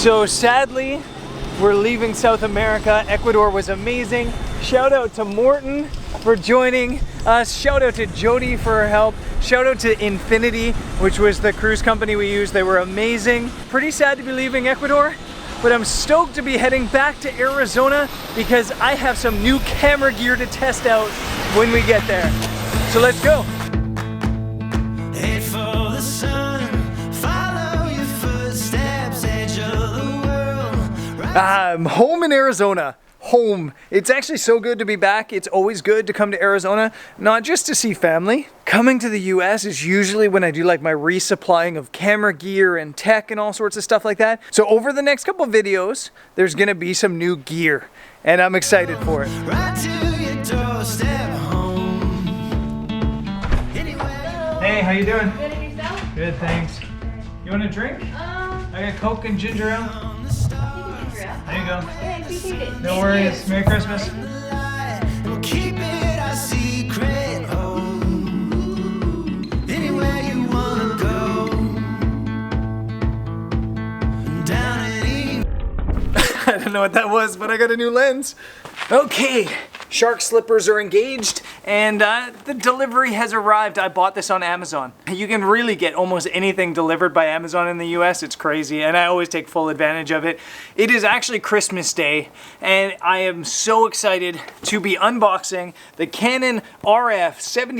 So sadly, we're leaving South America. Ecuador was amazing. Shout out to Morton for joining us. Shout out to Jody for her help. Shout out to Infinity, which was the cruise company we used. They were amazing. Pretty sad to be leaving Ecuador, but I'm stoked to be heading back to Arizona because I have some new camera gear to test out when we get there. So let's go. Head for the sun, follow your footsteps, edge of the world. I'm home in Arizona. Home. It's actually so good to be back. It's always good to come to Arizona, not just to see family. Coming to the US is usually when I do like my resupplying of camera gear and tech and all sorts of stuff like that. So over the next couple videos, there's gonna be some new gear and I'm excited for it. Right to your doorstep home. Hey, how you doing? Good, and yourself? Good, thanks. You want a drink? I got Coke and ginger ale. There you go. Yeah, I appreciate it. No worries. Merry Christmas. We'll keep it a secret. Oh, anywhere you wanna go. Down and I don't know what that was, but I got a new lens. Okay, shark slippers are engaged and the delivery has arrived. I bought this on Amazon. You can really get almost anything delivered by Amazon in the US. It's crazy and I always take full advantage of it. It is actually Christmas Day and I am so excited to be unboxing the Canon RF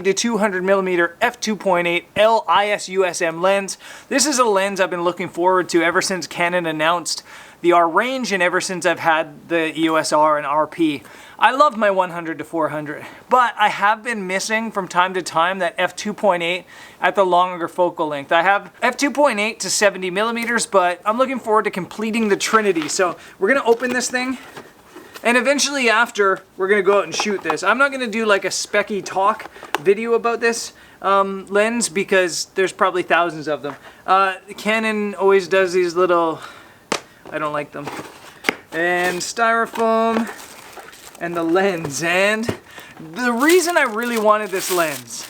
70-200mm f2.8 LISUSM lens. This is a lens I've been looking forward to ever since Canon announced the R range and ever since I've had the EOS R and RP. I love my 100-400, but I have been missing from time to time that f2.8 at the longer focal length. I have f2.8 to 70mm, but I'm looking forward to completing the trinity. So we're gonna open this thing and eventually after we're gonna go out and shoot this. I'm not gonna do like a specky talk video about this lens because there's probably thousands of them. Canon always does these little, I don't like them. And styrofoam and the lens. And the reason I really wanted this lens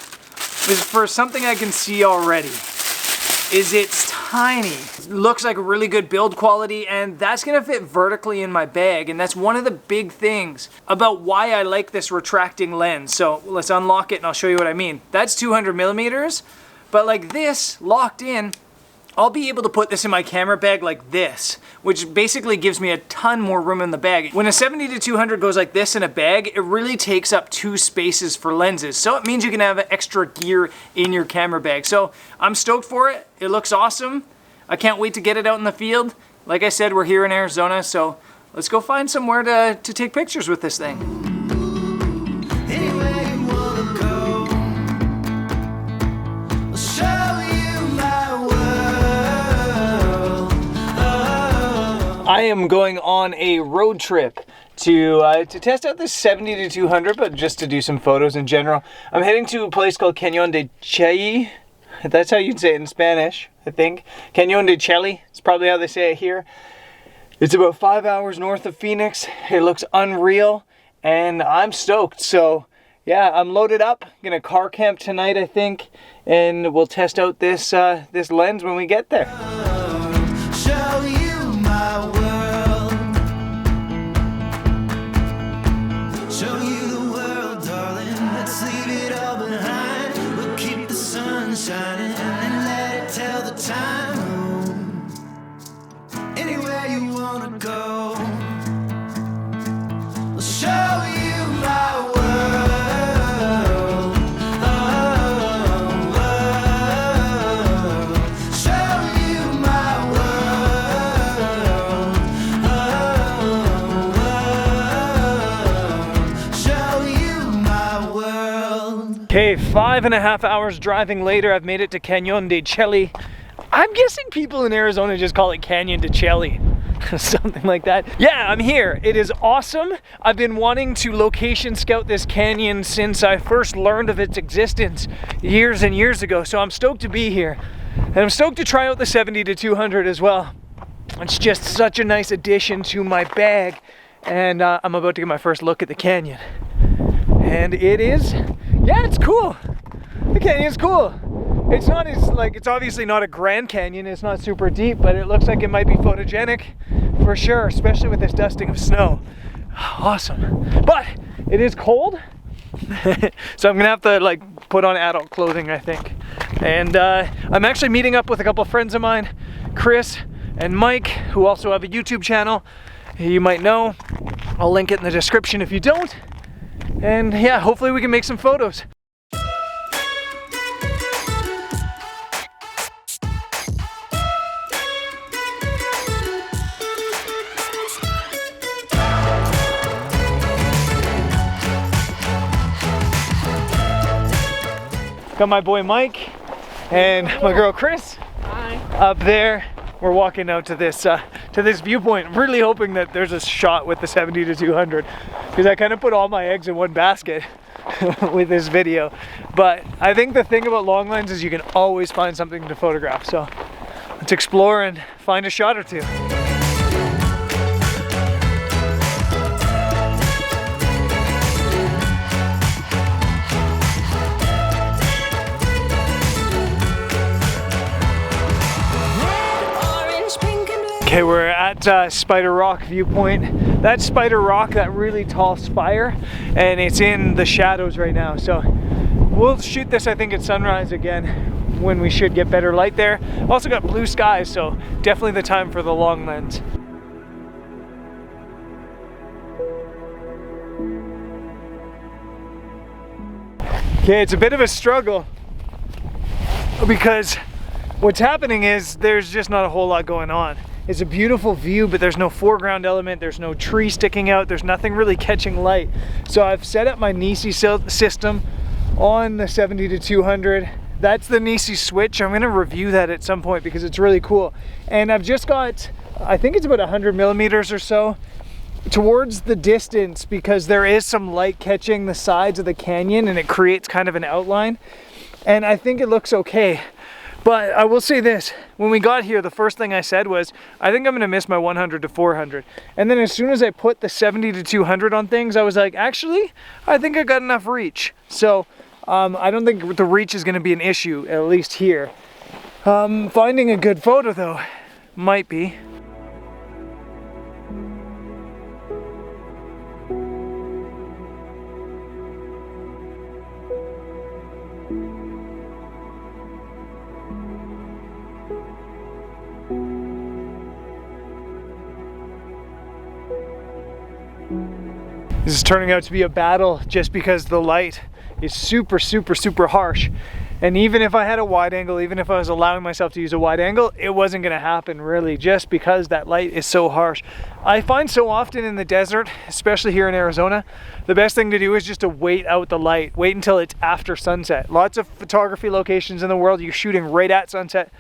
is for something I can see already. Is it's tiny. It looks like really good build quality and that's gonna fit vertically in my bag. And that's one of the big things about why I like this retracting lens. So let's unlock it and I'll show you what I mean. That's 200mm, but like this locked in, I'll be able to put this in my camera bag like this, which basically gives me a ton more room in the bag. When a 70-200 goes like this in a bag, it really takes up 2 spaces for lenses. So it means you can have extra gear in your camera bag. So I'm stoked for it. It looks awesome. I can't wait to get it out in the field. Like I said, we're here in Arizona, so let's go find somewhere to take pictures with this thing. I am going on a road trip to test out this 70-200, but just to do some photos in general. I'm heading to a place called Canyon de Chelly. That's how you'd say it in Spanish, I think. Canyon de Chelly, it's probably how they say it here. It's about 5 hours north of Phoenix. It looks unreal, and I'm stoked. So yeah, I'm loaded up. Gonna car camp tonight, I think, and we'll test out this this lens when we get there. show you my world. Show you the world, darling. Let's leave it all behind. We'll keep the sun shining and let it tell the time. Anywhere you wanna go, we'll show you my world. Okay, 5.5 hours driving later, I've made it to Canyon de Chelly. I'm guessing people in Arizona just call it Canyon de Chelly. Something like that. Yeah, I'm here. It is awesome. I've been wanting to location scout this canyon since I first learned of its existence years and years ago. So I'm stoked to be here. And I'm stoked to try out the 70-200 as well. It's just such a nice addition to my bag. And I'm about to get my first look at the canyon. And it is, yeah, it's cool. The canyon's cool. It's not as, like, it's obviously not a Grand Canyon, it's not super deep, but it looks like it might be photogenic for sure, especially with this dusting of snow. Awesome. But it is cold, so I'm gonna have to like put on adult clothing, I think. And I'm actually meeting up with a couple of friends of mine, Chris and Mike, who also have a YouTube channel you might know. I'll link it in the description if you don't. And yeah, hopefully we can make some photos. Got my boy Mike and my girl Chris. Hi. Up there. We're walking out to this viewpoint. I'm really hoping that there's a shot with the 70-200 because I kind of put all my eggs in one basket with this video. But I think the thing about long lens is you can always find something to photograph. So let's explore and find a shot or two. Okay, we're at Spider Rock viewpoint. That's Spider Rock, that really tall spire, and it's in the shadows right now. So we'll shoot this, I think, at sunrise again when we should get better light there. Also got blue skies, so definitely the time for the long lens. Okay, it's a bit of a struggle because what's happening is there's just not a whole lot going on. It's a beautiful view, but there's no foreground element, there's no tree sticking out, there's nothing really catching light. So I've set up my Nisi system on the 70-200. That's the Nisi switch. I'm gonna review that at some point because it's really cool. And I've just got, I think it's about 100 millimeters or so towards the distance because there is some light catching the sides of the canyon and it creates kind of an outline. And I think it looks okay. But I will say this, when we got here, the first thing I said was, I think I'm gonna miss my 100-400. And then as soon as I put the 70-200 on things, I was like, actually, I think I got enough reach. So I don't think the reach is gonna be an issue, at least here. Finding a good photo though, might be. This is turning out to be a battle just because the light is super harsh. And even if I had a wide angle, even if I was allowing myself to use a wide angle, it wasn't gonna happen really, just because that light is so harsh. I find so often in the desert, especially here in Arizona, the best thing to do is just to wait out the light, wait until it's after sunset. Lots of photography locations in the world, you're shooting right at sunset,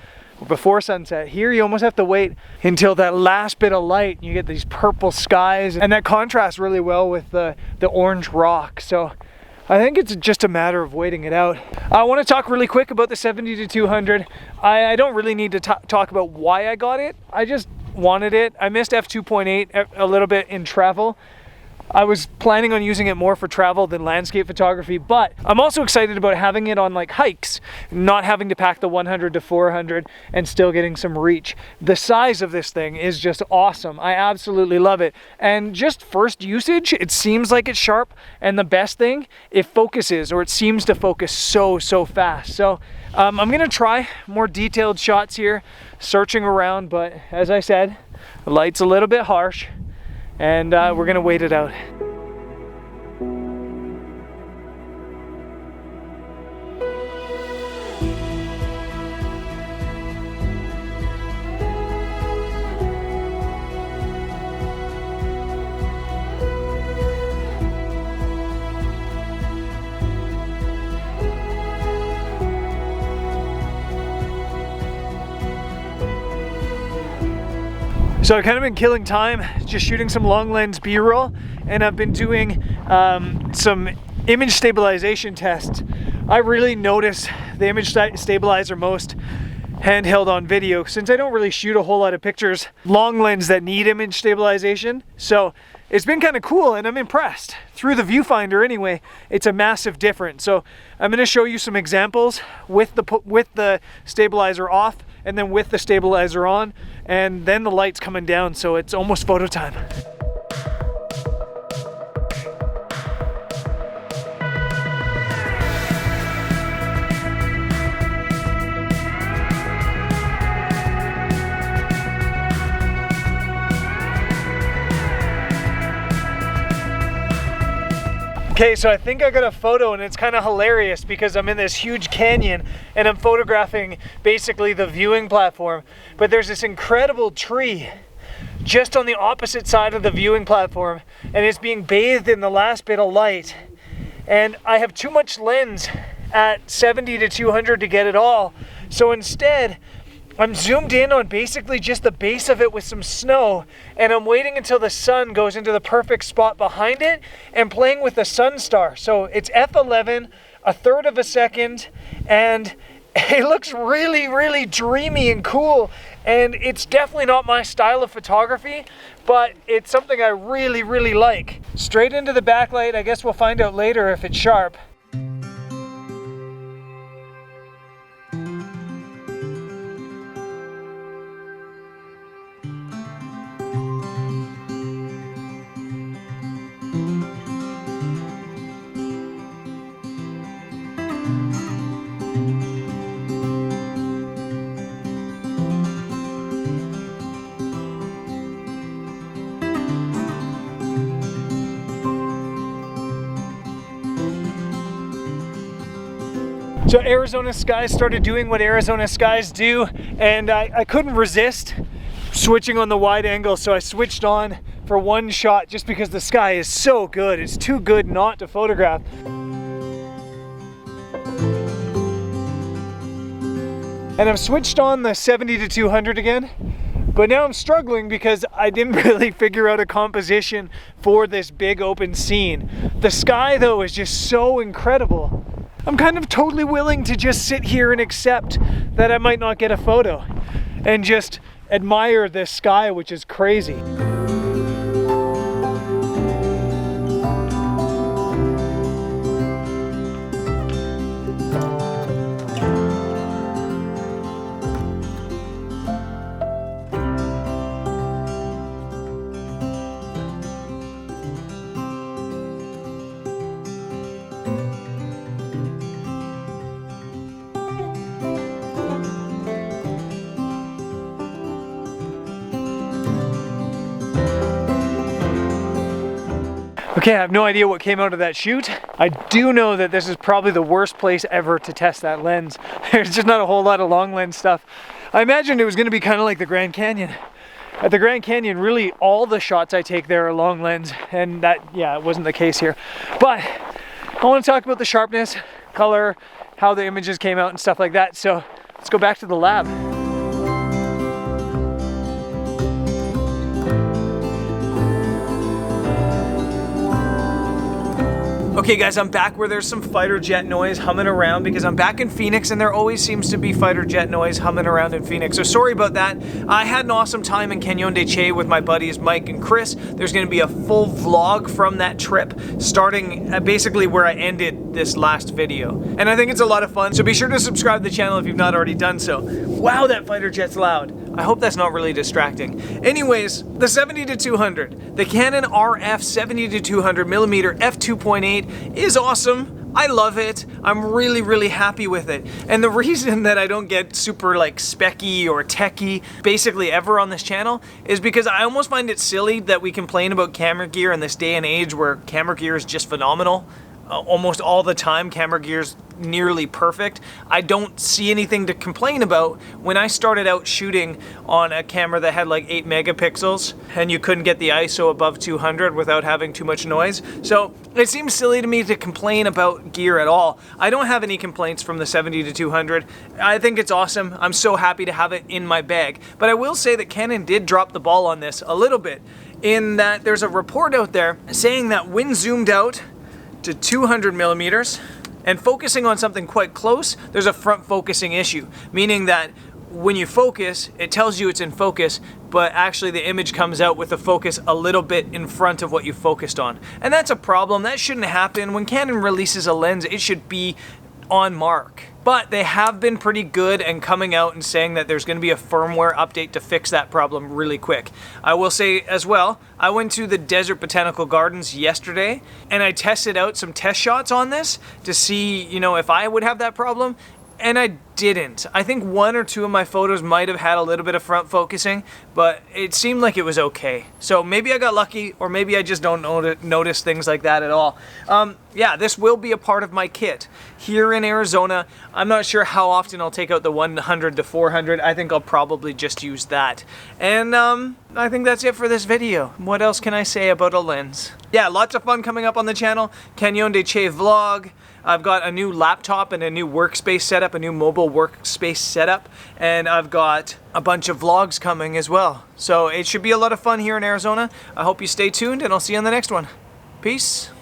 before sunset. Here you almost have to wait until that last bit of light. You get these purple skies and that contrasts really well with the orange rock. So I think it's just a matter of waiting it out. I want to talk really quick about the 70-200. I don't really need to talk about why I got it. I just wanted it. I missed f2.8 a little bit in travel. I was planning on using it more for travel than landscape photography, but I'm also excited about having it on like hikes, not having to pack the 100-400 and still getting some reach. The size of this thing is just awesome. I absolutely love it. And just first usage, it seems like it's sharp, and the best thing, it focuses, or it seems to focus so fast. So I'm gonna try more detailed shots here, searching around, but as I said, the light's a little bit harsh. And we're gonna wait it out. So I've kind of been killing time, just shooting some long lens B-roll, and I've been doing some image stabilization tests. I really notice the image stabilizer most handheld on video, since I don't really shoot a whole lot of pictures long lens that need image stabilization. So it's been kind of cool, and I'm impressed. Through the viewfinder anyway, it's a massive difference. So I'm going to show you some examples with the stabilizer off, and then with the stabilizer on, and then the light's coming down, so it's almost photo time. Okay, so I think I got a photo, and it's kind of hilarious because I'm in this huge canyon and I'm photographing basically the viewing platform, but there's this incredible tree just on the opposite side of the viewing platform, and it's being bathed in the last bit of light. And I have too much lens at 70 to 200 to get it all. So instead, I'm zoomed in on basically just the base of it with some snow, and I'm waiting until the sun goes into the perfect spot behind it and playing with the sun star. So it's f11, a third of a second, and it looks really, really dreamy and cool. And it's definitely not my style of photography, but it's something I really, really like. Straight into the backlight. I guess we'll find out later if it's sharp. So Arizona skies started doing what Arizona skies do, and I couldn't resist switching on the wide angle, so I switched on for one shot just because the sky is so good. It's too good not to photograph. And I've switched on the 70 to 200 again, but now I'm struggling because I didn't really figure out a composition for this big open scene. The sky though is just so incredible. I'm kind of totally willing to just sit here and accept that I might not get a photo and just admire this sky, which is crazy. Okay, I have no idea what came out of that shoot. I do know that this is probably the worst place ever to test that lens. There's just not a whole lot of long lens stuff. I imagined it was gonna be kind of like the Grand Canyon. At the Grand Canyon, really all the shots I take there are long lens, and that, yeah, it wasn't the case here. But I wanna talk about the sharpness, color, how the images came out and stuff like that. So let's go back to the lab. Okay guys, I'm back where there's some fighter jet noise humming around because I'm back in Phoenix and there always seems to be fighter jet noise humming around in Phoenix. So sorry about that. I had an awesome time in Canyon de Chelly with my buddies Mike and Chris. There's gonna be a full vlog from that trip starting at basically where I ended this last video. And I think it's a lot of fun, so be sure to subscribe to the channel if you've not already done so. Wow, that fighter jet's loud. I hope that's not really distracting. Anyways, the 70 to 200, the Canon RF 70 to 200 millimeter f2.8 is awesome. I love it. I'm really, really happy with it. And the reason that I don't get super like specky or techie basically ever on this channel is because I almost find it silly that we complain about camera gear in this day and age where camera gear is just phenomenal. Almost all the time, camera gear's nearly perfect. I don't see anything to complain about. When I started out shooting on a camera that had like 8 megapixels and you couldn't get the ISO above 200 without having too much noise. So it seems silly to me to complain about gear at all. I don't have any complaints from the 70 to 200. I think it's awesome. I'm so happy to have it in my bag. But I will say that Canon did drop the ball on this a little bit, in that there's a report out there saying that when zoomed out to 200 millimeters and focusing on something quite close, there's a front focusing issue, meaning that when you focus, it tells you it's in focus, but actually the image comes out with the focus a little bit in front of what you focused on. And that's a problem. That shouldn't happen. When Canon releases a lens, it should be on mark. But they have been pretty good and coming out and saying that there's going to be a firmware update to fix that problem really quick. I will say as well, I went to the Desert Botanical Gardens yesterday and I tested out some test shots on this to see, you know, if I would have that problem. And I didn't. I think 1 or 2 of my photos might have had a little bit of front focusing, but it seemed like it was okay. So maybe I got lucky, or maybe I just don't notice things like that at all. Yeah, this will be a part of my kit. Here in Arizona, I'm not sure how often I'll take out the 100 to 400. I think I'll probably just use that. And I think that's it for this video. What else can I say about a lens? Yeah, lots of fun coming up on the channel. Canyon de Chelly vlog. I've got a new laptop and a new workspace setup, a new mobile workspace setup, and I've got a bunch of vlogs coming as well. So it should be a lot of fun here in Arizona. I hope you stay tuned, and I'll see you on the next one. Peace.